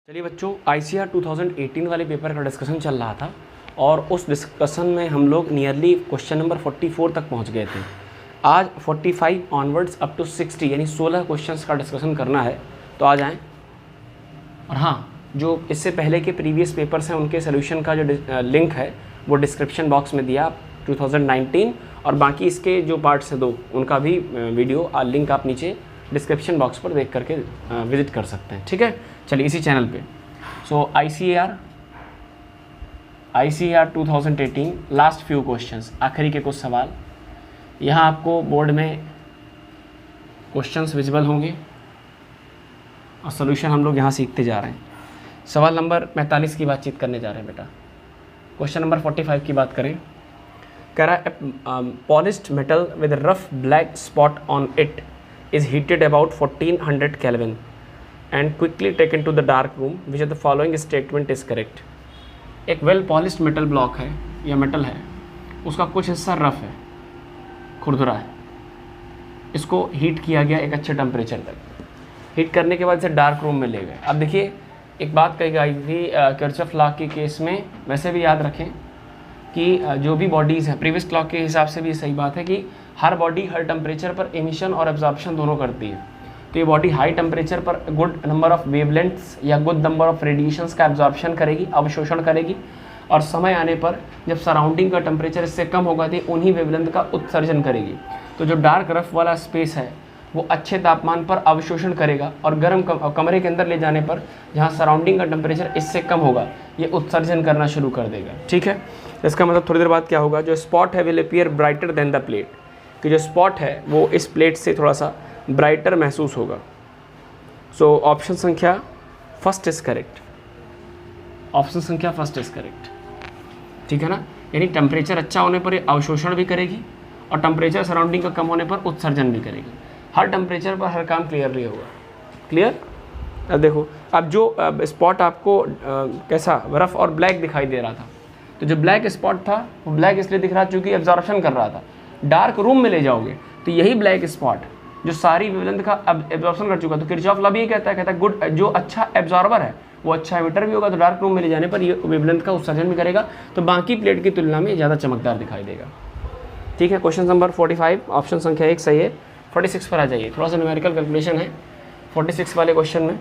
चलिए बच्चों, ICAR 2018 वाले पेपर का डिस्कशन चल रहा था और उस डिस्कशन में हम लोग नियरली क्वेश्चन नंबर 44 तक पहुंच गए थे। आज 45 ऑनवर्ड्स अप टू 60 यानी 16 क्वेश्चंस का डिस्कशन करना है, तो आ जाएं। और हाँ, जो इससे पहले के प्रीवियस पेपर्स हैं उनके सोल्यूशन का जो लिंक है वो डिस्क्रिप्शन बॉक्स में दिया 2019, और बाकी इसके जो पार्ट्स हैं दो उनका भी वीडियो लिंक आप नीचे डिस्क्रिप्शन बॉक्स पर देख करके विजिट कर सकते हैं। ठीक है, चलिए इसी चैनल पे। सो ICAR 2018 लास्ट फ्यू क्वेश्चंस, आखिरी के कुछ सवाल। यहाँ आपको बोर्ड में क्वेश्चंस विजिबल होंगे और सोल्यूशन हम लोग यहाँ सीखते जा रहे हैं। सवाल नंबर 45 की बातचीत करने जा रहे हैं बेटा। क्वेश्चन नंबर 45 की बात करें, कह रहा है polished metal with rough black spot on it is heated about 1400 Kelvin and quickly taken to the dark room. Which of the following statement is correct? एक वेल पॉलिश्ड मेटल ब्लॉक है या metal है, उसका कुछ हिस्सा rough है, खुरदुरा है, इसको हीट किया गया एक अच्छे टेम्परेचर तक। हीट करने के बाद इसे डार्क रूम में ले गए। अब देखिए, एक बात कही गई थी किरचॉफ लॉ के केस में, वैसे भी याद रखें कि जो भी बॉडीज़ हैं, प्रीवियस लॉ के हिसाब से भी सही बात है कि हर बॉडी हर टेम्परेचर पर एमिशन और एब्जॉर्प्शन दोनों करती है। तो ये बॉडी हाई टेम्परेचर पर गुड नंबर ऑफ वेवलेंथ्स या गुड नंबर ऑफ रेडिएशंस का एब्जॉर्प्शन करेगी, अवशोषण करेगी, और समय आने पर जब सराउंडिंग का टेम्परेचर इससे कम होगा तो उन्हीं वेवलेंथ का उत्सर्जन करेगी। तो जो डार्क रफ वाला स्पेस है वो अच्छे तापमान पर अवशोषण करेगा, और गर्म कमरे के अंदर ले जाने पर जहाँ सराउंडिंग का टेम्परेचर इससे कम होगा ये उत्सर्जन करना शुरू कर देगा। ठीक है, इसका मतलब थोड़ी देर बाद क्या होगा, जो स्पॉट है will appear brighter then the plate, कि जो स्पॉट है वो इस प्लेट से थोड़ा सा ब्राइटर महसूस होगा। सो ऑप्शन संख्या फर्स्ट इज करेक्ट। ऑप्शन संख्या फर्स्ट इज करेक्ट। ठीक है ना, यानी टेम्परेचर अच्छा होने पर ये अवशोषण भी करेगी और टेम्परेचर सराउंडिंग का कम होने पर उत्सर्जन भी करेगी। हर टेम्परेचर पर हर काम क्लियरली होगा। क्लियर? अब देखो, अब जो स्पॉट आपको कैसा रफ और ब्लैक दिखाई दे रहा था, तो जो ब्लैक स्पॉट था वो ब्लैक इसलिए दिख रहा क्योंकि एब्जॉर्प्शन कर रहा था। डार्क रूम में ले जाओगे तो यही ब्लैक स्पॉट जो सारी वेवलेंथ का एब्जॉर्प्शन कर चुका, तो किरचॉफ लॉ भी ये कहता है गुड, जो अच्छा एब्जॉर्बर है वो अच्छा एमिटर भी होगा, तो डार्क रूम में ले जाने पर ये वेवलेंथ का उत्सर्जन भी करेगा, तो बाकी प्लेट की तुलना में ज़्यादा चमकदार दिखाई देगा। ठीक है, क्वेश्चन नंबर 45 ऑप्शन संख्या 1 सही है। 46 पर आ जाइए, थोड़ा सा न्यूमेरिकल कैलकुलेशन है 46 वाले क्वेश्चन में,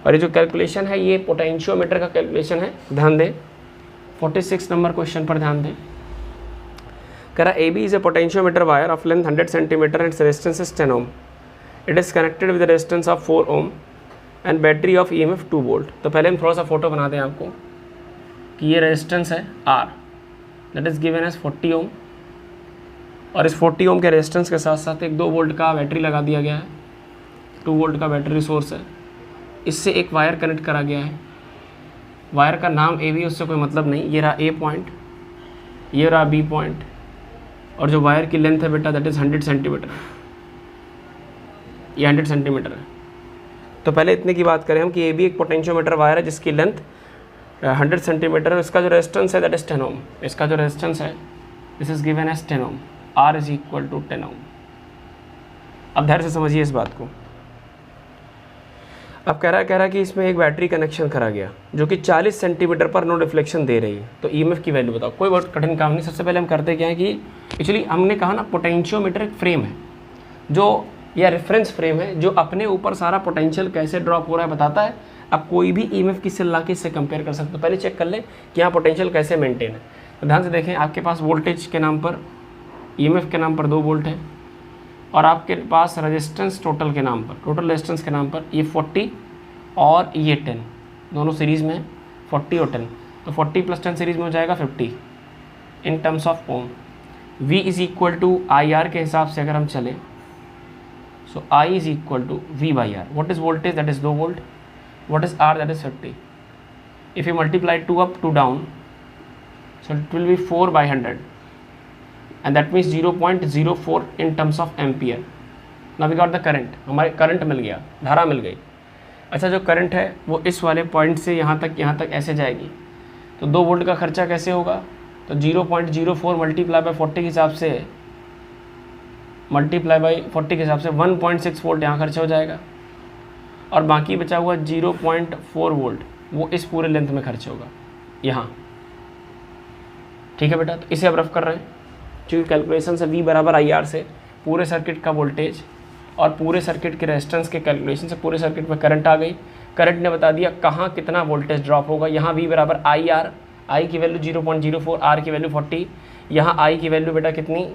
और ये जो कैलकुलेशन है ये पोटेंशियोमीटर का कैलकुलेशन है, ध्यान दें। 46 नंबर क्वेश्चन पर ध्यान दें। कह रहा AB is a potentiometer wire of length 100 cm and its resistance is 10 ohm. It is connected with a resistance of 4 ohm and battery of EMF 2 volt. तो पहले हम थोड़ा सा फोटो बना दें आपको कि ये रेजिस्टेंस है R, that is given as 40 ohm, और इस 40 ohm के रेजिस्टेंस के साथ साथ एक 2 वोल्ट का बैटरी लगा दिया गया है, 2 वोल्ट का बैटरी सोर्स है। इससे एक वायर कनेक्ट करा गया है। वायर का नाम AB, उससे कोई मतलब नहीं। ये रहा A पॉइंट, ये रहा B पॉइंट, और जो वायर की लेंथ है बेटा दैट इज़ 100 सेंटीमीटर, ये 100 सेंटीमीटर है। तो पहले इतने की बात करें हम कि ये भी एक पोटेंशियोमीटर वायर है जिसकी लेंथ 100 सेंटीमीटर है। इसका जो रेजिस्टेंस है दैट इज़ 10 ओम। इसका जो रेजिस्टेंस है this is given as 10 ohm. R is equal to 10 ohm. अब ध्यान से समझिए इस बात को। अब कह रहा है कि इसमें एक बैटरी कनेक्शन करा गया जो कि 40 सेंटीमीटर पर नो डिफ्लेक्शन दे रही है। तो EMF की वैल्यू बताओ। कोई बहुत कठिन काम नहीं। सबसे पहले हम करते क्या है कि एक्चुअली हमने कहा ना पोटेंशियोमीटर एक फ्रेम है जो, या रेफरेंस फ्रेम है जो अपने ऊपर सारा पोटेंशियल कैसे ड्रॉप हो रहा है बताता है। अब कोई भी EMF की सेल ला के इससे कंपेयर कर सकते हो। पहले चेक कर लें कि यहाँ पोटेंशियल कैसे मेंटेन है। तो ध्यान से देखें, आपके पास वोल्टेज के नाम पर, EMF के नाम पर 2 वोल्ट है, और आपके पास रेजिस्टेंस टोटल के नाम पर, टोटल रेजिस्टेंस के नाम पर ये 40 और ये 10 दोनों सीरीज़ में, 40 और 10, तो 40 + 10 सीरीज़ में हो जाएगा 50 in terms of ohm. V is equal to IR के हिसाब से अगर हम चलें, so I is equal to V/R। What is voltage? That is 2 volt. What is R? That is 50। If you multiply 2 up 2 down, so it will be 4/100 and that means 0.04 in terms of ampere. Now we got the current. हमारे current मिल गया, धारा मिल गई। अच्छा, जो current है वो इस वाले पॉइंट से यहाँ तक ऐसे जाएगी, तो 2 वोल्ट का खर्चा कैसे होगा? तो 0.04 मल्टीप्लाई बाई 40 के हिसाब से, मल्टीप्लाई बाई 40 के हिसाब से 1.6 वोल्ट यहाँ खर्चा हो जाएगा। और बाकी बचा हुआ 0.4 वोल्ट वो इस पूरे लेंथ में खर्च होगा यहाँ। ठीक है बेटा, तो इसे अब रफ कर रहे हैं क्योंकि कैलकुलेशन से V बराबर IR से पूरे सर्किट का वोल्टेज और पूरे सर्किट के रेजिस्टेंस के कैलकुलेशन से पूरे सर्किट में करंट आ गई। करंट ने बता दिया कहाँ कितना वोल्टेज ड्रॉप होगा। यहाँ V बराबर IR, I की वैल्यू 0.04, R की वैल्यू 40, यहाँ I की वैल्यू बेटा कितनी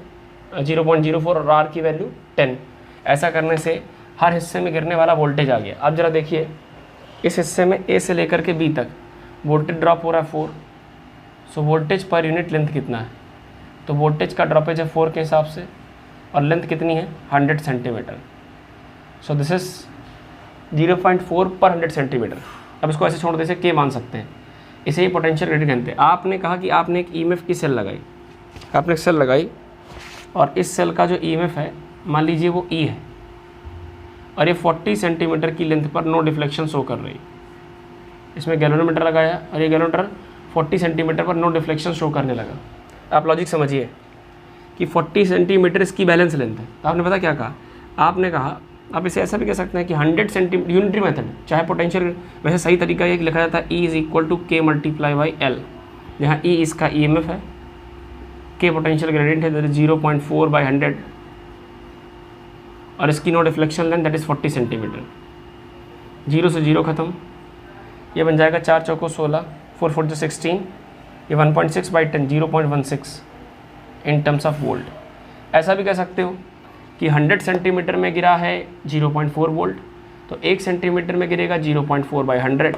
0.04 और R की वैल्यू 10। ऐसा करने से हर हिस्से में गिरने वाला वोल्टेज आ गया। अब जरा देखिए इस हिस्से में A से लेकर के B तक वोल्टेज ड्रॉप हो रहा है 4। So voltage per unit length कितना है, तो वोल्टेज का ड्रॉपेज है 4 के हिसाब से और लेंथ कितनी है 100 सेंटीमीटर। सो दिस इज 0.4 पर 100 सेंटीमीटर। अब इसको ऐसे छोड़ दे, इसे K मान सकते हैं, इसे ही पोटेंशियल ग्रेडियंट कहते हैं। आपने कहा कि आपने एक EMF की सेल लगाई, आपने एक सेल लगाई और इस सेल का जो EMF है मान लीजिए वो E है और ये 40 सेंटीमीटर की लेंथ पर नो डिफ्लेक्शन शो कर रही है। इसमें गैल्वेनोमीटर लगाया और ये गैल्वेनोमीटर 40 सेंटीमीटर पर नो डिफ्लेक्शन शो करने लगा। आप लॉजिक समझिए कि 40 सेंटीमीटर इसकी बैलेंस लेंथ है। तो आपने पता क्या कहा, आपने कहा आप इसे ऐसा भी कह सकते हैं कि 100 सेंटीमीटर यूनिटरी मेथड, चाहे पोटेंशियल, वैसे सही तरीका ये लिखा जाता है E is equal to K multiply by L, जहाँ E इसका EMF है, K पोटेंशियल ग्रेडियंट है दैट इज 0.4 बाई 100 और इसकी no deflection length that is 40 centimetre. 0 से 0 खत्म, ये बन जाएगा 4 चौको 16, 4 4 16, ये 1.6 by 10 0.16 in terms of volt. ऐसा भी कह सकते हो कि 100 सेंटीमीटर में गिरा है 0.4 वोल्ट, तो 1 सेंटीमीटर में गिरेगा 0.4 बाई 100,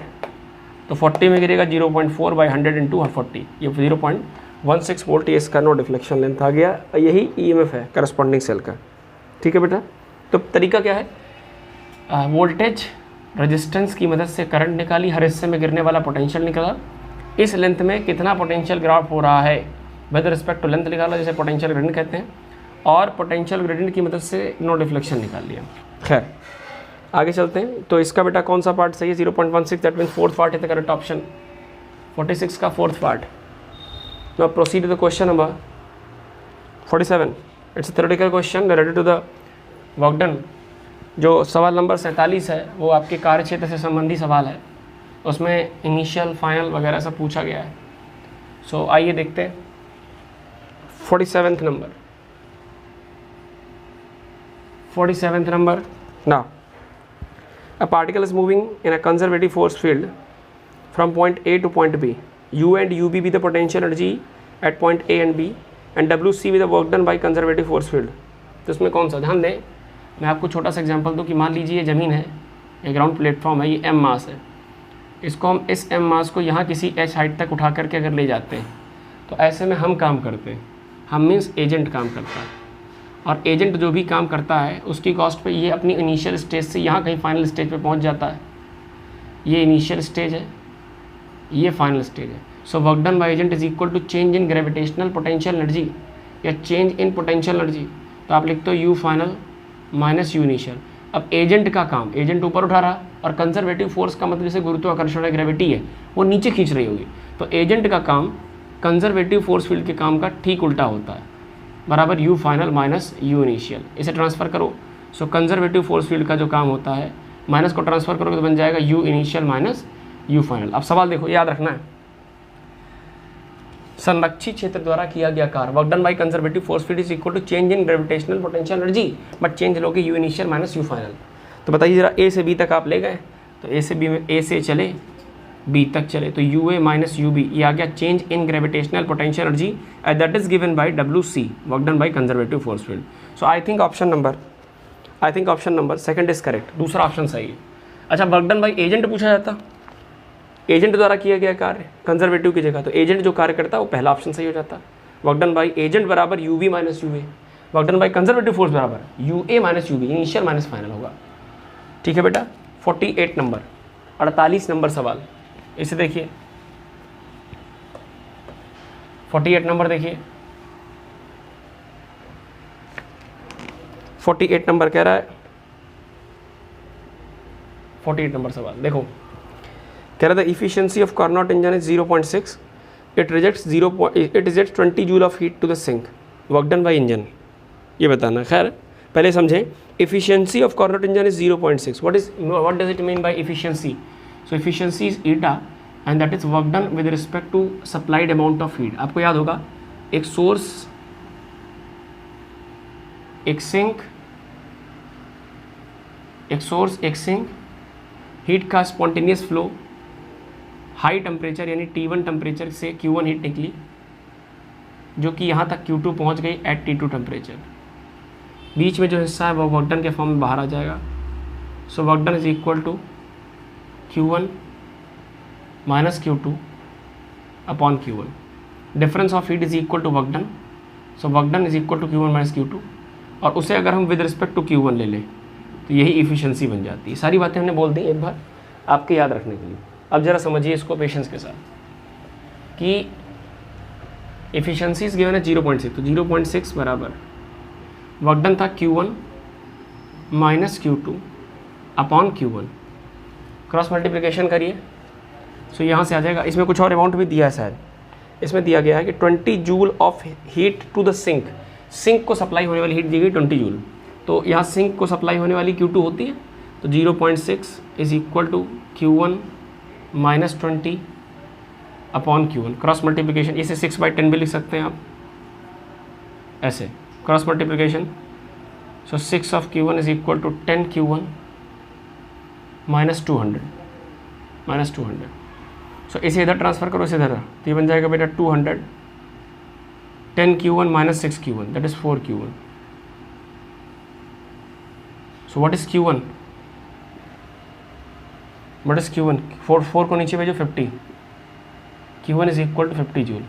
तो 40 में गिरेगा 0.4 बाई 100 इंटू 40, ये 0.16 वोल्ट, ये इसका नो डिफ्लेक्शन लेंथ आ गया। यही EMF है करस्पॉन्डिंग सेल का। ठीक है बेटा, तो तरीका क्या है, वोल्टेज रेजिस्टेंस की मदद से करंट निकाली, हर हिस्से में गिरने वाला पोटेंशियल निकाला, इस लेंथ में कितना पोटेंशियल ड्रॉप हो रहा है विद रिस्पेक्ट टू लेंथ निकाला, जैसे पोटेंशियल ग्रेडियंट कहते हैं, और पोटेंशियल ग्रेडियंट की मदद से नो डिफ्लेक्शन निकाल लिया। खैर आगे चलते हैं। तो इसका बेटा कौन सा पार्ट सही है, 0.16, दैट मीन्स फोर्थ पार्ट है द करेक्ट ऑप्शन, 46 का fourth part. Now proceed to the question number 47। It's a theoretical question related to the work done. जो सवाल नंबर 47 है वो आपके कार्य क्षेत्र से संबंधी सवाल है, उसमें इनिशियल फाइनल वगैरह सब पूछा गया है। सो आइए देखते हैं 47th number. 47th number. Now, a particle is moving in a conservative force field from point A to point B. U and UB be the potential energy at point A and B, and WC be the work done by conservative force field. तो इसमें कौन सा, ध्यान दें, मैं आपको छोटा सा एग्जांपल दूं कि मान लीजिए ये ज़मीन है, ये ग्राउंड प्लेटफॉर्म है, ये M मास है, इसको हम इस M मास को यहाँ किसी H हाइट तक उठा करके अगर ले जाते हैं, तो ऐसे में हम काम करते हैं, हम मीन्स एजेंट काम करता है, और एजेंट जो भी काम करता है उसकी कॉस्ट पे ये अपनी इनिशियल स्टेज से यहाँ कहीं फाइनल स्टेज पे पहुँच जाता है। ये इनिशियल स्टेज है, ये फाइनल स्टेज है। So work done by agent is equal to change in gravitational potential energy या चेंज इन पोटेंशियल एनर्जी। तो आप लिखते हो U final minus U initial. अब एजेंट का काम, एजेंट ऊपर उठा रहा और कंजर्वेटिव फोर्स का मतलब जैसे गुरुत्वाकर्षण है, ग्रेविटी है, वो नीचे खींच रही होगी, तो एजेंट का काम कंजर्वेटिव फोर्स फील्ड के काम का ठीक उल्टा होता है, बराबर you final minus U initial. इसे ट्रांसफ़र करो। सो कंजर्वेटिव फोर्स फील्ड का जो काम होता है, माइनस को ट्रांसफ़र करोगे तो बन जाएगा you initial minus U final. अब सवाल देखो, याद रखना है, संरक्षित क्षेत्र द्वारा किया गया कार्य work done by conservative force field is equal to change in gravitational potential energy, but change लोगे U initial minus U final. तो बताइए जरा, ए से बी तक आप ले गए, तो ए से बी में ए से चले बी तक चले, तो U A minus U B, ये आ गया change in gravitational potential energy and that is given by W C work done by conservative force field. So I think option number second is correct, दूसरा ऑप्शन सही है। अच्छा, work done by agent पूछा जाता, एजेंट द्वारा किया गया कार्य कंजर्वेटिव की जगह, तो एजेंट जो कार्य करता है वो पहला ऑप्शन सही हो जाता। वर्क डन बाय एजेंट बराबर U B minus U A, work done by conservative force बराबर U A minus U B, initial minus final होगा। ठीक है बेटा। 48 नंबर, 48 नंबर सवाल, इसे देखिए 48 नंबर देखिए। 48 नंबर कह रहा है, 48 नंबर सवाल देखो, कह रहा था efficiency of Carnot engine is 0.6, it rejects 20 joule of heat to the sink, work done by engine, ये बताना। खैर पहले समझें, efficiency of Carnot engine is 0.6. What does it mean by efficiency? So efficiency is eta and that is work done with respect to supplied amount of heat. आपको याद होगा एक source, एक सिंक, हीट का स्पॉन्टेनियस फ्लो, हाई टेम्परेचर यानी T1 temperature से Q1 heat निकली जो कि यहाँ तक Q2 पहुँच गई एट T2 टेम्परेचर। बीच में जो हिस्सा है वो वर्क डन के फॉर्म में बाहर आ जाएगा। So work done is equal to Q1 minus Q2 upon Q1। Difference of heat is equal to work done. So work done is equal to Q1 minus Q2 और उसे अगर हम with respect to Q1 ले लें तो यही efficiency बन जाती है। सारी बातें हमने बोल दी एक बार आपके याद रखने के लिए। अब ज़रा समझिए इसको पेशेंस के साथ कि इफिशिएंसी इज गिवन है 0.6, तो 0.6 बराबर वर्क डन था Q1 minus Q2 upon Q1। Cross multiplication करिए। सो यहाँ से आ जाएगा। इसमें कुछ और अमाउंट भी दिया है शायद, इसमें दिया गया है कि 20 joule of heat to the sink. Sink को सप्लाई होने वाली हीट दी गई 20 जूल, तो यहाँ सिंक को सप्लाई होने वाली Q2 होती है, तो 0.6 is equal to Q1 minus 20 upon Q1। Cross multiplication, इसे 6/10 भी लिख सकते हैं आप ऐसे, cross multiplication. So 6 of Q1 is equal to 10 Q1 minus 200। So इसे इधर ट्रांसफर करो, इसे इधर, तो ये बन जाएगा बेटा 200 10 Q1 minus 6 Q1 that is 4 Q1। So what is Q1? What is Q1? 4 को नीचे भेजो 50। Q1 is equal to 50 joule.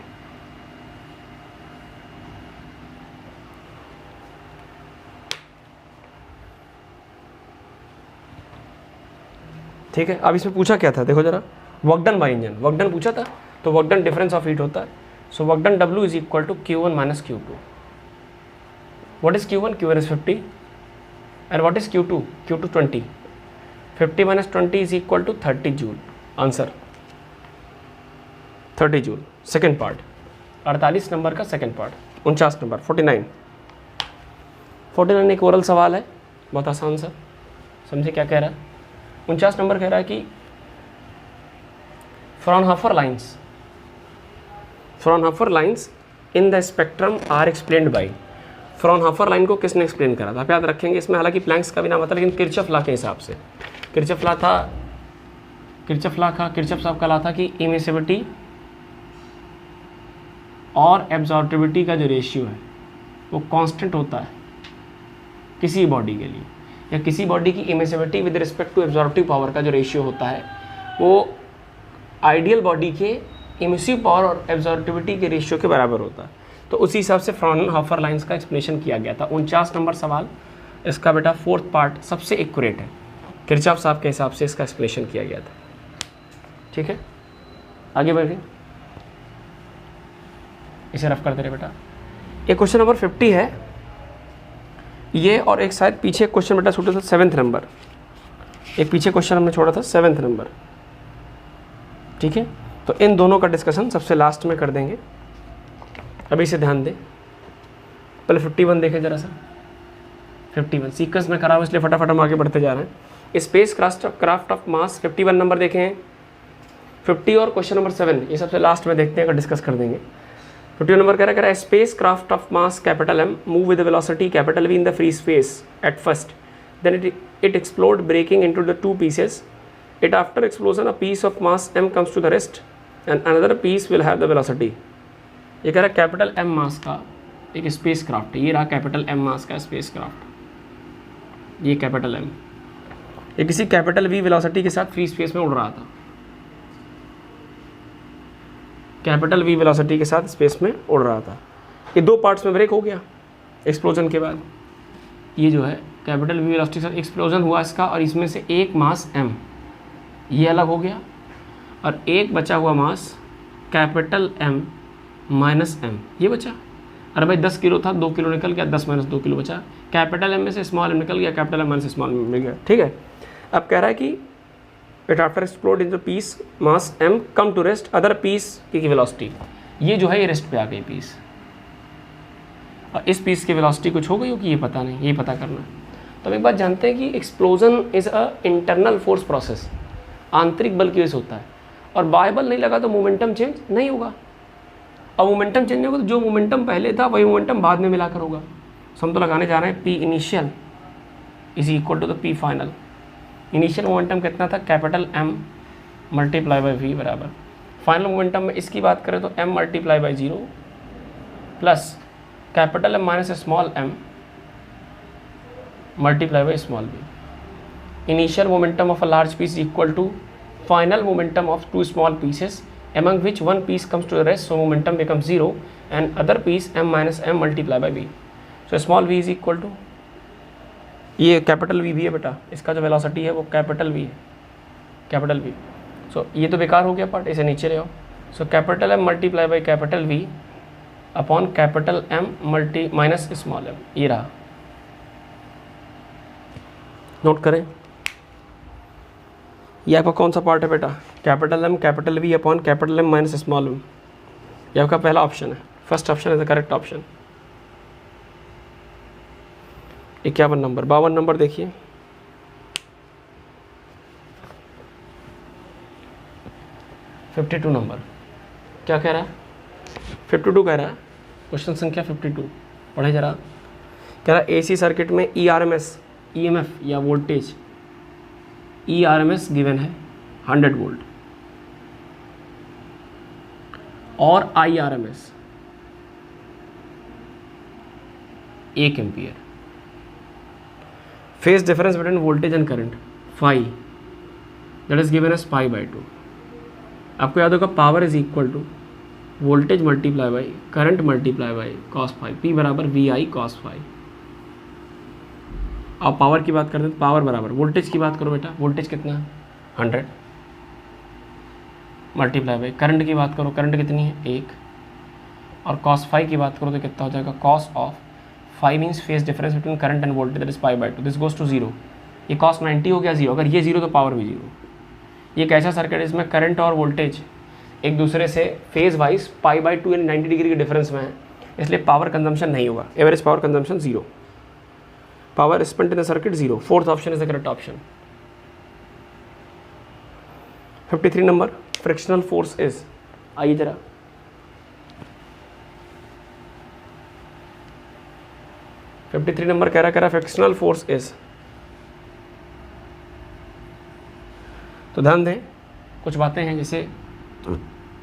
ठीक है। अब इसमें पूछा क्या था, देखो जरा, work done by engine, work done पूछा था, तो work done difference of heat होता है। So work done W is equal to Q1 minus Q2। What is Q1? Q1 is 50 and what is Q2? Q2 20। 50 minus 20 is equal to 30 joule. Answer 30 joule. Second part 48 number का second part. 49 number 49 एक oral सवाल है, बहुत आसान सा, समझे क्या कह रहा है। 49 नंबर कह रहा है कि Fraunhofer lines in the spectrum are explained by. Fraunhofer line को किसने एक्सप्लेन करा था, आप याद रखेंगे। इसमें हालांकि प्लैंक्स का भी नाम आता है, लेकिन किरचॉफ लॉ के हिसाब से। किरचॉफ साहब का लॉ था कि इमिसिविटी और एब्जॉर्बिविटी का जो रेशियो है वो कांस्टेंट होता है किसी बॉडी के लिए, या किसी बॉडी की emissivity with respect to absorptive power का जो रेशियो होता है वो आइडियल बॉडी के इमिसिव पावर और एब्जॉर्बिविटी के रेशियो के बराबर होता है। तो उसी हिसाब से फ्रॉनहोफर लाइंस का एक्सप्लेनेशन किया गया था। 49 नंबर सवाल इसका बेटा फोर्थ पार्ट सबसे एक्यूरेट है, किरचॉफ साहब के हिसाब से इसका एक्सप्लेनेशन किया गया था। ठीक है, आगे बढ़िए, इसे रफ करते रहे बेटा। एक क्वेश्चन नंबर 50 है ये, और एक शायद पीछे क्वेश्चन बेटा छूटा था 7th नंबर, एक पीछे क्वेश्चन हमने छोड़ा था 7th नंबर। ठीक है, तो इन दोनों का डिस्कशन सबसे लास्ट में कर देंगे। अभी से ध्यान दें, पहले 51 देखें जरा सा। 51 सीक्वेंस में करा हुआ, इसलिए फटाफट हम आगे बढ़ते जा रहे हैं। Space craft of mass 51 number देखें, 50 और क्वेश्चन नंबर 7 ये सबसे लास्ट में देखते हैं, अगर डिस्कस कर देंगे। 51 नंबर कह रहा है space craft of mass capital M move with velocity capital V in the free space at first, then it explode breaking into the 2 pieces. It after explosion a piece of mass M comes to the rest and another piece will have the velocity. ये कह रहा है capital M मास का एक space craft है, ये रहा capital M मास का स्पेस क्राफ्ट, ये कैपिटल M, ये किसी कैपिटल V वेलोसिटी के साथ फ्री स्पेस में उड़ रहा था, कैपिटल V वेलोसिटी के साथ स्पेस में उड़ रहा था। ये 2 पार्ट्स में ब्रेक हो गया एक्सप्लोजन के बाद। ये जो है कैपिटल V वेलोसिटी के साथ एक्सप्लोजन हुआ इसका, और इसमें से एक मास M ये अलग हो गया, और एक बचा हुआ मास कैपिटल M माइनस M ये बचा। अरे भाई 10 किलो था, 2 किलो निकल गया, 10 माइनस 2 किलो बचा। कैपिटल M में से स्मॉल M निकल गया, capital M minus small M मिल गया। ठीक है, अब कह रहा है कि it after explode in the piece mass M come to rest other piece की वेलोसिटी। ये जो है ये रेस्ट पे आ गई पीस, और इस पीस की वेलोसिटी कुछ हो गई हो कि ये पता नहीं, ये पता करना है। तो हम एक बात जानते हैं कि explosion is a internal force process, आंतरिक बल की वजह से होता है, और बाह्य बल नहीं लगा तो मोमेंटम चेंज नहीं होगा, और मोमेंटम चेंज नहीं होगा तो जो मोमेंटम पहले था वही मोमेंटम बाद में मिलाकर होगा। तो हम तो लगाने जा रहे हैं P initial is equal to the P final. Initial momentum कितना था, capital M multiply by V बराबर, फाइनल मोमेंटम में इसकी बात करें तो M multiply by 0 plus capital M minus small M multiply by small B. Initial momentum of a large piece equal to final momentum of two small pieces among which one piece comes to the rest, so momentum becomes 0 and other piece m minus m multiply by b, so small v is equal to, ये capital v भी है बेटा, इसका जो velocity है वो capital v है, capital v। सो ये तो बेकार हो गया पार्ट, इसे नीचे ले आओ। So capital m multiply by capital v upon capital m multi minus small m, ये रहा, नोट करें। ये आपका कौन सा पार्ट है बेटा, capital M capital V upon capital M minus small M, ये आपका पहला ऑप्शन है, first option is the correct option. 51 number, 52 number देखिए, $52 नंबर क्या कह रहा है, 52 कह रहा है, क्वेश्चन संख्या 52 पढ़े जरा। कह रहा है एसी सर्किट में ERMS EMF या वोल्टेज ERMS गिवन है 100 वोल्ट और IRMS 1 ampere. Phase difference between voltage and current phi, that is given as pi by 2। आपको याद होगा power is equal to voltage multiply by current multiply by cos phi, P बराबर VI cos phi. आप power की बात करते हैं तो पावर बराबर वोल्टेज की बात करो बेटा, वोल्टेज कितना है 100 मल्टीप्लाई बाई करंट की बात करो, करंट कितनी है 1, और कॉस फाई की बात करो तो कितना हो जाएगा, cos of phi means phase difference between current and voltage that is pi by 2, this goes to 0। ये कॉस 90 हो गया 0, अगर ये 0 तो पावर भी 0। ये एक ऐसा सर्किट है इसमें करंट और वोल्टेज एक दूसरे से फेज वाइज पाई बाई 2 यानी 90 डिग्री के डिफरेंस में है, इसलिए पावर कंजम्पशन नहीं होगा, average power consumption 0, power spent in the circuit 0। Fourth option is the correct option. 53 number, frictional force is, आइए जरा, $53 नंबर कह रहा फ्रिक्शनल फोर्स इज। तो ध्यान दें कुछ बातें हैं, जैसे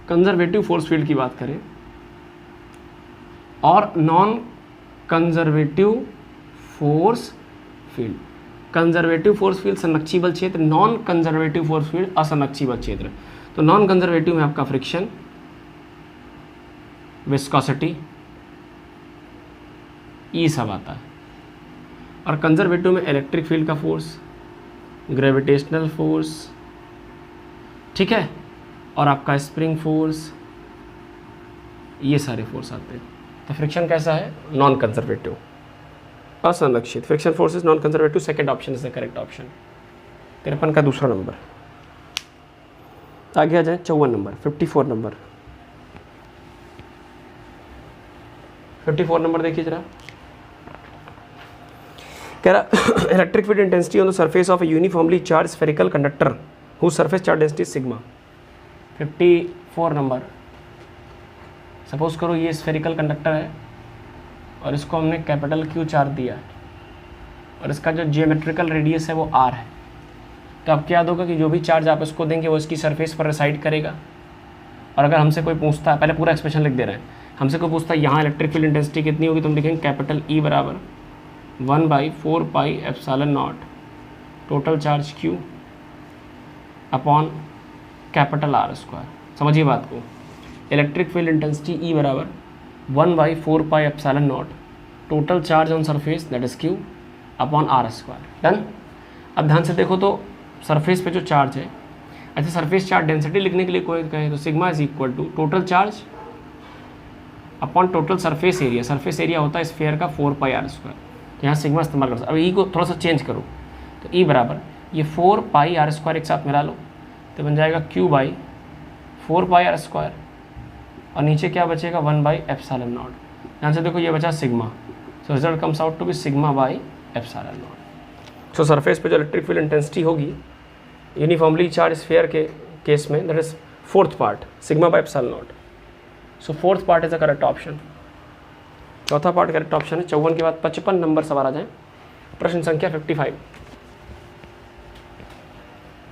कंजर्वेटिव फोर्स फील्ड की बात करें और non conservative force field. Conservative force field संरक्षी क्षेत्र, नॉन कंजर्वेटिव फोर्स फील्ड असंरक्षी क्षेत्र। तो नॉन कंजर्वेटिव में आपका फ्रिक्शन, विस्कोसिटी, ये सब आता है, और कंजर्वेटिव में इलेक्ट्रिक फील्ड का फोर्स, ग्रेविटेशनल फोर्स, ठीक है, और आपका स्प्रिंग फोर्स, ये सारे फोर्स आते हैं। तो फ्रिक्शन कैसा है, नॉन कंजर्वेटिव, असंरक्षित। Friction force is non conservative, second option is the correct option. 53 का दूसरा नंबर। आगे आ जाए 54 नंबर, 54 नंबर, 54 नंबर देखिए जरा। कह रहा electric field intensity on the surface of a uniformly charge spherical conductor whose surface charge density sigma. 54 number, suppose करो ये स्फेरिकल कंडक्टर है और इसको हमने कैपिटल Q चार्ज दिया है और इसका जो जियोमेट्रिकल रेडियस है वो R है। तो आपको याद होगा कि जो भी चार्ज आप इसको देंगे वो इसकी सरफेस पर रिसाइड करेगा। और अगर हमसे कोई पूछता है, पहले पूरा एक्सप्रेशन लिख दे रहे हैं, हमसे कोई पूछता है यहाँ इलेक्ट्रिक फील्ड इंटेंसिटी कितनी होगी, तो हम लिखेंगे कैपिटल E बराबर 1/4 pi epsilon not total charge Q upon capital R square. समझिए बात को, इलेक्ट्रिक फील्ड इंटेंसिटी E बराबर 1/4 pi epsilon not total charge on surface that is Q upon R square. Done. अब ध्यान से देखो तो सरफेस पे जो चार्ज है, अच्छा सरफेस चार्ज डेंसिटी लिखने के लिए कोई कहे तो sigma is equal to total charge upon total surface area. Surface area होता है स्फीयर का 4 पाई R स्क्वायर, तो यहाँ सिग्मा इस्तेमाल कर सकते। अब ई को थोड़ा सा चेंज करो तो E बराबर ये 4 पाई R स्क्वायर एक साथ मिला लो तो बन जाएगा Q/4 पाई R स्क्वायर और नीचे क्या बचेगा 1/एप्सिलॉन नॉट। ध्यान से देखो, ये बचा sigma, so result comes out to be sigma by epsilon naught. So surface पे जो इलेक्ट्रिक फील्ड इंटेंसिटी होगी यूनिफॉर्मली चार्ज स्फीयर के केस में, that is fourth part, sigma by epsilon naught. So fourth part is the correct option. चौथा part correct option है। 54 के बाद 55 number सवाल आ जाए। प्रश्न संख्या 55,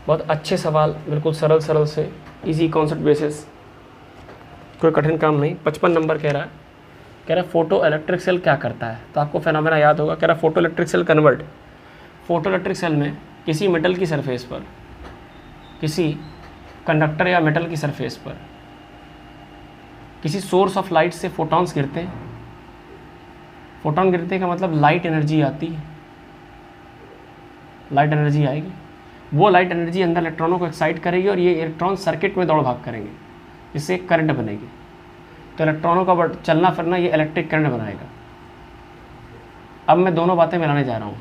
बहुत अच्छे सवाल, बिल्कुल सरल सरल से, इजी कॉन्सेप्ट बेसिस, कोई कठिन काम नहीं। 55 नंबर कह रहा है फोटो इलेक्ट्रिक सेल क्या करता है। तो आपको फेनोमेना याद होगा, कह रहा है photo electric cell convert. Photo electric cell में किसी मेटल की सरफेस पर, किसी कंडक्टर या मेटल की सरफेस पर किसी सोर्स ऑफ लाइट से फोटॉन्स गिरते हैं। फोटॉन गिरते का मतलब लाइट एनर्जी आती है, लाइट एनर्जी आएगी, वो लाइट एनर्जी अंदर इलेक्ट्रॉनों को एक्साइट करेगी और ये इलेक्ट्रॉन सर्किट में दौड़ भाग करेंगे, जिससे एक करंट बनेगी। तो इलेक्ट्रॉनों का चलना फिरना ये इलेक्ट्रिक करंट बनाएगा। अब मैं दोनों बातें मिलाने जा रहा हूँ।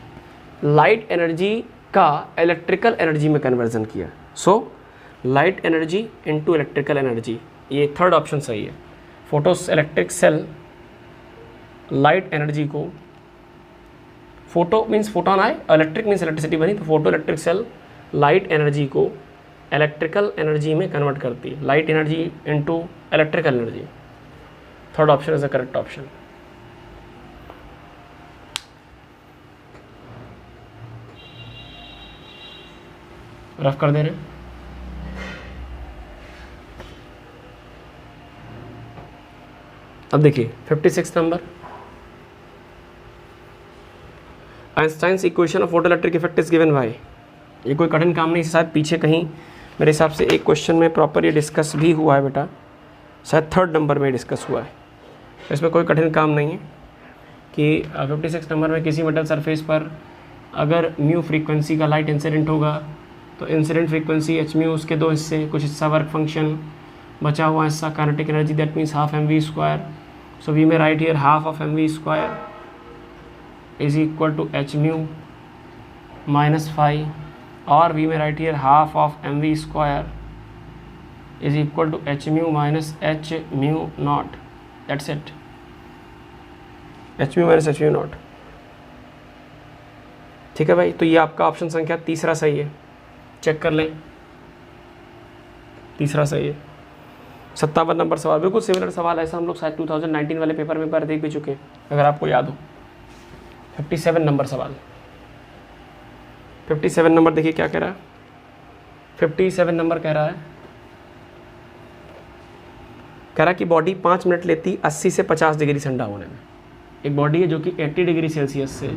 लाइट एनर्जी का इलेक्ट्रिकल एनर्जी में कन्वर्जन किया, so light energy into electrical energy, ये थर्ड ऑप्शन सही है। Photos electric cell light energy को, फोटो मीन्स फोटोन आए, इलेक्ट्रिक मीन्स इलेक्ट्रिसिटी बनी, तो photo electric cell light energy को इलेक्ट्रिकल एनर्जी में कन्वर्ट करती है, light energy into electrical energy. Third option is the correct option. Rough कर दे रहे हैं। अब देखिए 56 number, Einstein's equation of photo electric effect is given bye. ये कोई कठिन काम नहीं, शायद पीछे कहीं मेरे हिसाब से एक क्वेश्चन में प्रॉपर ये डिस्कस भी हुआ है बेटा, शायद 3rd नंबर में डिस्कस हुआ है। इसमें कोई कठिन काम नहीं है कि 56 नंबर में किसी मेटल सरफेस पर अगर म्यू फ्रीक्वेंसी का लाइट इंसिडेंट होगा तो इंसिडेंट फ्रीक्वेंसी एच म्यू, उसके दो हिस्से, कुछ हिस्सा वर्क फंक्शन, बचा हुआ हिस्सा kinetic energy, that means half mv square. So we may write here half of mv square is equal to h mu minus phi, or we may write here half of mv square is equal to h mu minus h mu naught, that's it, h mu minus h mu naught। ठीक है भाई, तो ये आपका option संख्या तीसरा सही है, चेक कर लें, तीसरा सही है। 57 नंबर सवाल, बिल्कुल सिमिलर सवाल, ऐसा हम लोग शायद 2019 वाले पेपर में एक बार देख भी चुके हैं, अगर आपको याद हो। 57 नंबर सवाल, 57 नंबर देखिए क्या कह रहा है। 57 नंबर कह रहा है कि बॉडी 5 मिनट लेती 80 से 50 डिग्री ठंडा होने में। एक बॉडी है जो कि 80 डिग्री सेल्सियस से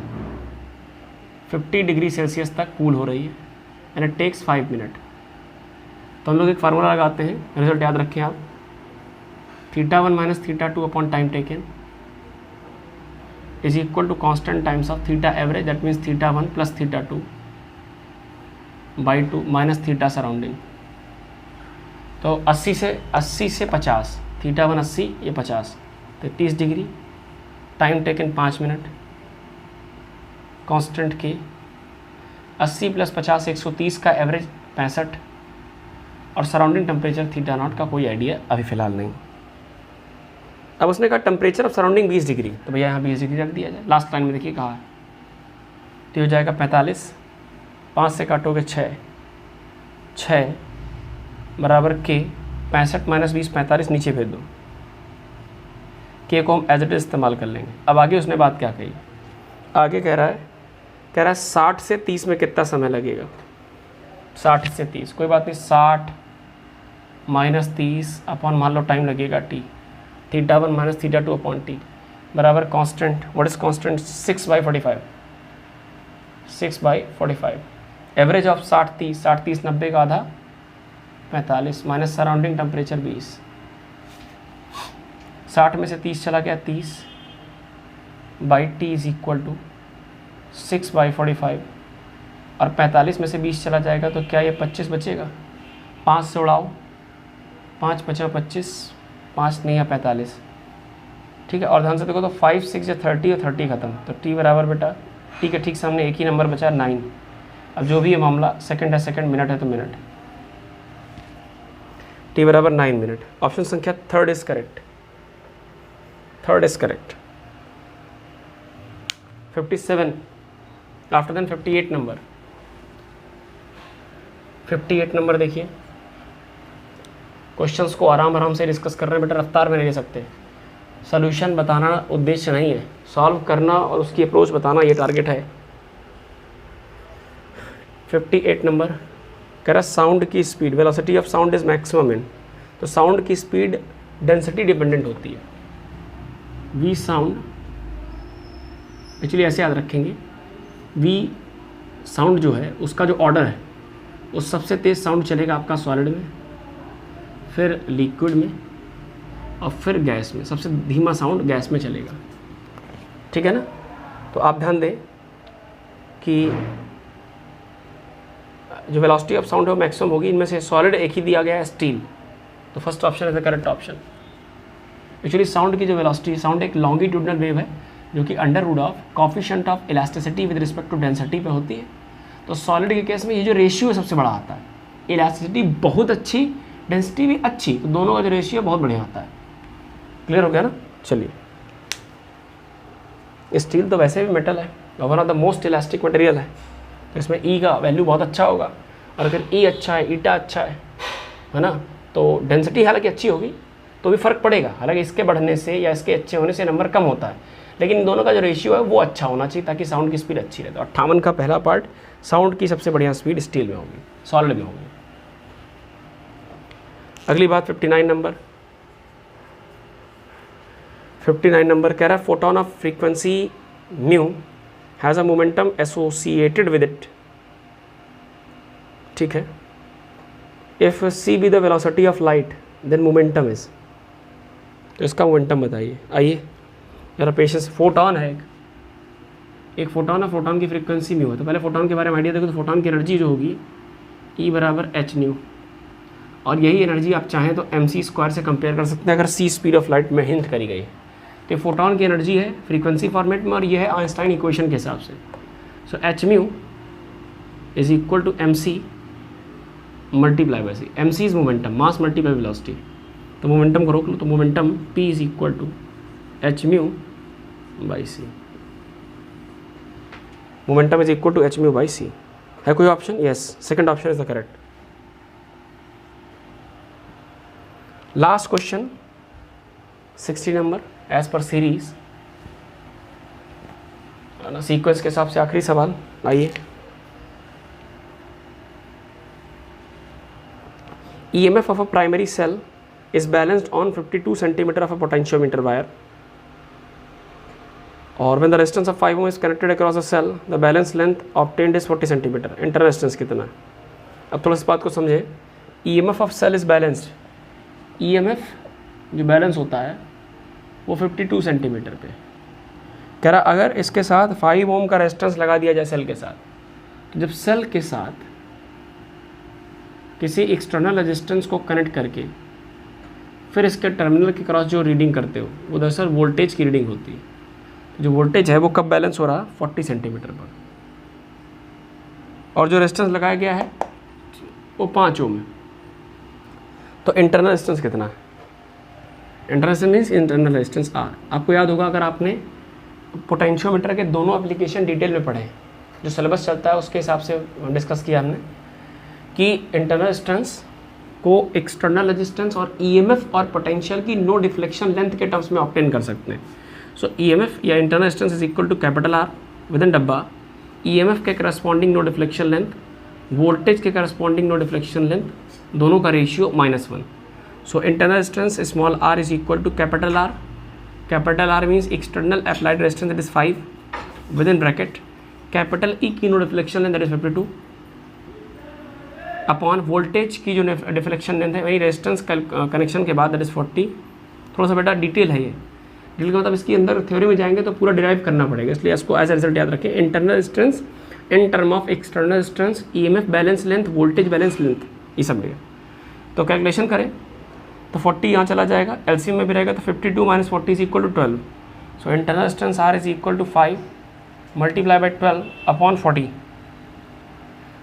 50 डिग्री सेल्सियस तक कूल हो रही है, एंड इट टेक्स 5 मिनट। तो हम लोग एक फार्मूला लगाते हैं, रिजल्ट याद रखें आप, θ1 minus θ2 upon time taken is equal to constant times of theta average, that means θ1 plus θ2 by 2 minus theta surrounding। तो 80 से 50, θ1 80, ये 50, तो 30 degree, time taken 5 minute, constant के 80 प्लस 50 130 का एवरेज 65, और सराउंडिंग टेम्परेचर θ0 का कोई आइडिया अभी फ़िलहाल नहीं। अब उसने कहा टेम्परेचर ऑफ सराउंडिंग 20 डिग्री, तो भैया यहाँ 20 डिग्री रख दिया जाए। लास्ट लाइन में देखिए कहा है, तो हो जाएगा 45, 5 से काटोगे 6 बराबर के 65 माइनस 20 45, नीचे भेज दो, के को हम एज इट इज इस्तेमाल कर लेंगे। अब आगे उसने बात क्या कही, आगे कह रहा है 60 से 30 में कितना समय लगेगा। 60 से 30 कोई बात नहीं, 60 माइनस 30 अपॉन मान लो टाइम लगेगा t, θ1 माइनस θ2 अपॉन टी बराबर constant, what is constant, 6/45, 6/45। Average of 60 30 90 का आधा 45 माइनस सराउंडिंग टेम्परेचर 20, 60 में से 30 चला गया 30 by T is equal to 6/45, और 45 में से 20 चला जाएगा तो क्या ये 25 बचेगा, 5 से उड़ाओ, 5 बचा 25, 5 नहीं है 45, ठीक है। और ध्यान से देखो तो 5 6 या 30 और 30 खत्म, तो टी बराबर बेटा टी के ठीक सामने एक ही नंबर बचा 9। अब जो भी है मामला, सेकंड है सेकंड, मिनट है तो मिनट, टी बराबर 9 मिनट। ऑप्शन संख्या 3rd is correct, 3rd is correct. 57, after then 58 number. 58 number देखिए, क्वेश्चंस को आराम आराम से डिस्कस कर रहे हैं बेटा, रफ्तार में नहीं ले सकते। सॉल्यूशन बताना उद्देश्य नहीं है, सॉल्व करना और उसकी अप्रोच बताना ये टारगेट है। 58 नंबर कह रहा साउंड की speed, velocity of sound is maximum in, तो साउंड की स्पीड डेंसिटी डिपेंडेंट होती है। वी साउंड, एक्चुअली ऐसे याद रखेंगे, वी साउंड जो है उसका जो ऑर्डर है, वो सबसे तेज़ साउंड चलेगा आपका सॉलिड में, फिर लिक्विड में और फिर गैस में। सबसे धीमा साउंड गैस में चलेगा, ठीक है ना। तो आप ध्यान दें कि जो वेलोसिटी ऑफ साउंड है वो मैक्सिमम होगी। इनमें से सॉलिड एक ही दिया गया है, स्टील, तो first option is the correct option. Actually sound की जो वेलोसिटी, साउंड एक लॉन्गिट्यूडनल वेव है जो कि under root of coefficient of elasticity with respect to density पे होती है। तो सॉलिड के केस में ये जो रेशियो सबसे बड़ा आता है, इलास्टिसिटी बहुत अच्छी, डेंसिटी भी अच्छी, तो दोनों का जो रेशियो बहुत बढ़िया आता है। क्लियर हो गया ना। चलिए, स्टील तो वैसे भी मेटल है, one of the most elastic material है, तो इसमें ई का वैल्यू बहुत अच्छा होगा। और अगर ई अच्छा है, ईटा अच्छा है ना, तो डेंसिटी हालांकि अच्छी होगी तो भी फ़र्क पड़ेगा। हालांकि इसके बढ़ने से या इसके अच्छे होने से नंबर कम होता है, लेकिन इन दोनों का जो रेशियो है वो अच्छा होना चाहिए ताकि साउंड की स्पीड अच्छी रहे। तो 58 का पहला पार्ट, साउंड की सबसे बढ़िया स्पीड स्टील में होगी, सॉलिड में होगी। अगली बात 59 नंबर। 59 नंबर कह रहा है photon of frequency mu has a momentum associated with it, ठीक है। If C be the velocity of light then momentum is, तो इसका मोमेंटम बताइए। आइए जरा पेशेंस। फोटोन है, एक फोटोन है, फोटोन की फ्रीक्वेंसी म्यू है। तो पहले फोटोन के बारे में आइडिया देखो, तो फोटोन की एनर्जी जो होगी E बराबर एच न्यू, और यही एनर्जी आप चाहें तो mc² से कंपेयर कर सकते हैं अगर c स्पीड ऑफ लाइट में हिंट करी गई। तो फोटोन की एनर्जी है फ्रीक्वेंसी फॉर्मेट में, और ये है आइंस्टाइन इक्वेशन के हिसाब से। So H mu is equal to mc multiply by C. mc is momentum, mass multiply velocity, तो मोमेंटम को रोक लो, तो momentum p is equal to H mu by C. Momentum is equal to H mu by C. है कोई option? Yes, second option is the correct. Last question 60 number, as per series, sequence के हिसाब से आखिरी सवाल। आइए, EMF of a primary cell is balanced on 52 centimeter of a potentiometer wire, or when the resistance of 5 ohm is connected across a cell, the balance length obtained is 40 centimeter. Internal resistance कितना है? अब थोड़ा इस बात को समझे। EMF of cell is balanced, EMF जो balance होता है वो 52 सेंटीमीटर पे। कह रहा अगर इसके साथ 5 ओम का रेजिस्टेंस लगा दिया जाए सेल के साथ, तो जब सेल के साथ किसी एक्सटर्नल रेजिस्टेंस को कनेक्ट करके फिर इसके टर्मिनल के क्रॉस जो रीडिंग करते हो वो दरअसल वोल्टेज की रीडिंग होती है। जो वोल्टेज है वो कब बैलेंस हो रहा है? 40 सेंटीमीटर पर, और जो रेजिस्टेंस लगाया गया है वो 5 ओम है। तो इंटरनल रेजिस्टेंस कितना है? Internal resistance means internal resistance R। आपको याद होगा अगर आपने पोटेंशियोमीटर के दोनों एप्लीकेशन डिटेल में पढ़े, जो सिलेबस चलता है उसके हिसाब से डिस्कस किया हमने कि इंटरनल रेजिस्टेंस को एक्सटर्नल रेजिस्टेंस और EMF और पोटेंशियल की नो डिफ्लेक्शन लेंथ के टर्म्स में ऑब्टेन कर सकते हैं। सो EMF या internal resistance is equal to capital R within डब्बा, EMF के corresponding no deflection length, voltage के करस्पॉन्डिंग नो डिफ्लेक्शन लेंथ, दोनों का ratio -1। So internal resistance small r is equal to capital R, capital R means external applied resistance that is 5 within bracket, capital E की no deflection length that is 52 upon voltage की जो deflection length है वही resistance connection के बाद that is 40। थोड़ा सा बेटा डिटेल है ये, डिटेल का मतलब इसके अंदर थ्योरी में जाएंगे तो पूरा डिराइव करना पड़ेगा, इसलिए इसको एज ए रिजल्ट याद रखें। Internal resistance in term of external resistance, EMF balance length, voltage balance length, ये सब लिया। तो कैलकुलेशन करें तो 40 यहाँ चला जाएगा, LCM में भी रहेगा तो 52 minus 40 is equal to 12। So internal resistance R is equal to 5 multiply by 12 upon 40।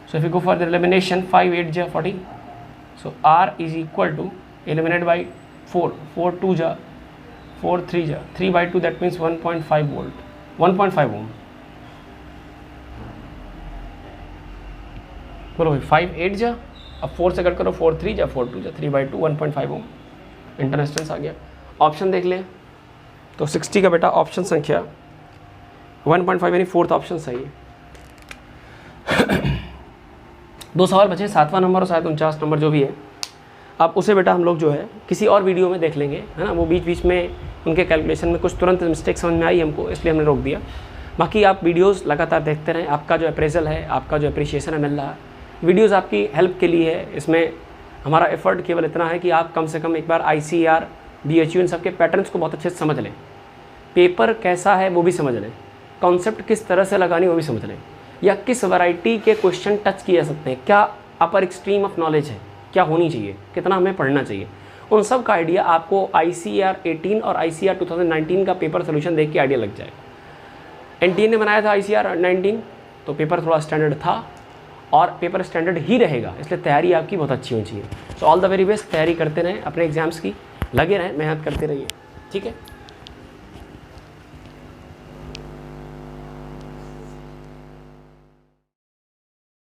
So if you go for the elimination, 5 8 ja 40. So R is equal to eliminate by 4, 4 2 ja 4 3 ja 3 by 2, that means 1.5 volt, 1.5 ohm. बोलो भाई 5 8 जा, अब 4 से cut करो 4 3 जा, 4 2 जा, 3/2 1.5 ओम international आ गया। Option देख लें तो 60 का बेटा ऑप्शन संख्या 1.5 यानी फोर्थ ऑप्शन सही है। 2 सवाल बचे, 7वां नंबर और शायद 49 नंबर जो भी है, अब उसे बेटा हम लोग जो है किसी और वीडियो में देख लेंगे, है ना। वो बीच बीच में उनके कैलकुलेशन में कुछ तुरंत मिस्टेक समझ में आई हमको, इसलिए हमने रोक दिया। बाकी आप वीडियोस लगातार देखते रहें, आपका जो अप्रेजल है, आपका जो अप्रिशिएशन है मिल रहा है, वीडियोस आपकी हेल्प के लिए है। इसमें हमारा एफर्ट केवल इतना है कि आप कम से कम एक बार ICAR BHU इन सब के पैटर्न्स को बहुत अच्छे से समझ लें, पेपर कैसा है वो भी समझ लें, कॉन्सेप्ट किस तरह से लगानी वो भी समझ लें, या किस वैरायटी के क्वेश्चन टच किए जा सकते हैं, क्या अपर एक्सट्रीम ऑफ नॉलेज है, क्या होनी चाहिए, कितना हमें पढ़ना चाहिए, उन सब का आइडिया आपको ICAR 18 और ICAR 2019 का पेपर सोल्यूशन देख के आइडिया लग जाएगा। NTA ने बनाया था ICAR 19, तो पेपर थोड़ा स्टैंडर्ड था और पेपर स्टैंडर्ड ही रहेगा, इसलिए तैयारी आपकी बहुत अच्छी होनी चाहिए। So all the very best, तैयारी करते रहें अपने एग्जाम्स की, लगे रहें, मेहनत करते रहिए, ठीक है।